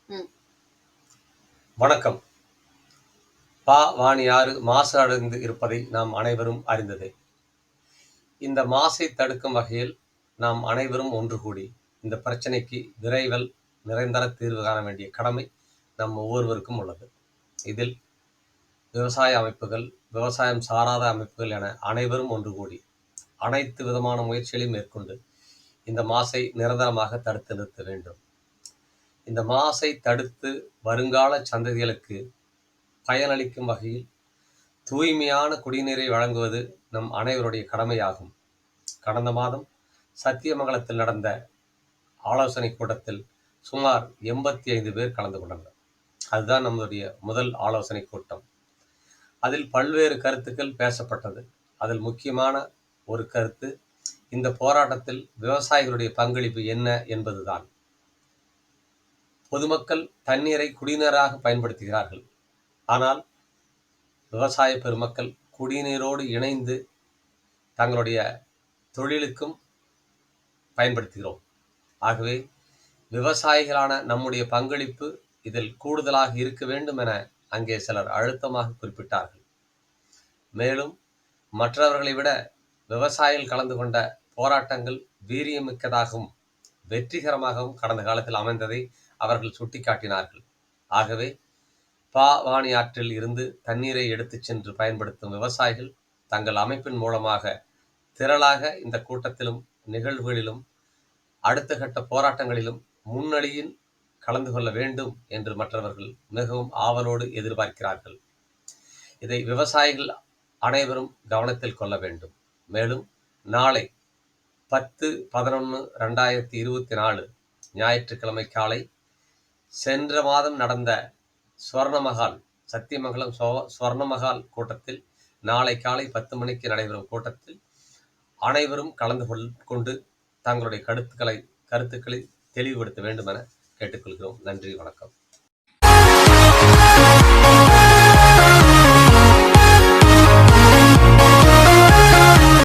ம். வணக்கம். வாணி ஆறு மாசு அடைந்து இருப்பதை நாம் அனைவரும் அறிந்ததே. இந்த மாசை தடுக்கும் வகையில் நாம் அனைவரும் ஒன்று கூடி இந்த பிரச்சனைக்கு விரைவில் நிரந்தர தீர்வு காண வேண்டிய கடமை நம் ஒவ்வொருவருக்கும் உள்ளது. இதில் விவசாய அமைப்புகள், விவசாயம் சாராத அமைப்புகள் என அனைவரும் ஒன்று கூடி அனைத்து விதமான முயற்சிகளையும் மேற்கொண்டு இந்த மாசை நிரந்தரமாக தடுத்து நிறுத்த வேண்டும். இந்த மாசை தடுத்து வருங்கால சந்ததிகளுக்கு பயனளிக்கும் வகையில் தூய்மையான குடிநீரை வழங்குவது நம் அனைவருடைய கடமையாகும். கடந்த மாதம் சத்தியமங்கலத்தில் நடந்த ஆலோசனை கூட்டத்தில் சுமார் 85 பேர் கலந்து கொண்டனர். அதுதான் நம்முடைய முதல் ஆலோசனை கூட்டம். அதில் பல்வேறு கருத்துக்கள் பேசப்பட்டது. அதில் முக்கியமான ஒரு கருத்து, இந்த போராட்டத்தில் விவசாயிகளுடைய பங்களிப்பு என்ன என்பதுதான். பொதுமக்கள் தண்ணீரை குடிநீராக பயன்படுத்துகிறார்கள். ஆனால் விவசாய பெருமக்கள் குடிநீரோடு இணைந்து தங்களுடைய தொழிலுக்கும் பயன்படுத்துகிறோம். ஆகவே விவசாயிகளான நம்முடைய பங்களிப்பு இதில் கூடுதலாக இருக்க வேண்டும் என அங்கே சிலர் அழுத்தமாக குறிப்பிட்டார்கள். மேலும் மற்றவர்களை விட விவசாயிகள் கலந்து கொண்ட போராட்டங்கள் வீரியமிக்கதாகவும் வெற்றிகரமாகவும் கடந்த காலத்தில் அமைந்ததை அவர்கள் சுட்டிக்காட்டினார்கள். ஆகவே வாணி ஆற்றில் இருந்து தண்ணீரை எடுத்துச் சென்று பயன்படுத்தும் விவசாயிகள் தங்கள் அமைப்பின் மூலமாக திரளாக இந்த கூட்டத்திலும் நிகழ்வுகளிலும் அடுத்த கட்ட போராட்டங்களிலும் முன்னணியில் கலந்து கொள்ள வேண்டும் என்று மற்றவர்கள் மிகவும் ஆவலோடு எதிர்பார்க்கிறார்கள். இதை விவசாயிகள் அனைவரும் கவனத்தில் கொள்ள வேண்டும். மேலும் நாளை 10/11/2024 ஞாயிற்றுக்கிழமை காலை சென்ற மாதம் நடந்த ஸ்வர்ணமஹால் சத்தியமங்கலம் ஸ்வர்ணமஹால் கூட்டத்தில் நாளை காலை 10 மணிக்கு நடைபெறும் கூட்டத்தில் அனைவரும் கலந்து கொண்டு தங்களுடைய கருத்துக்களை தெளிவுபடுத்த வேண்டும் என கேட்டுக்கொள்கிறோம். நன்றி, வணக்கம்.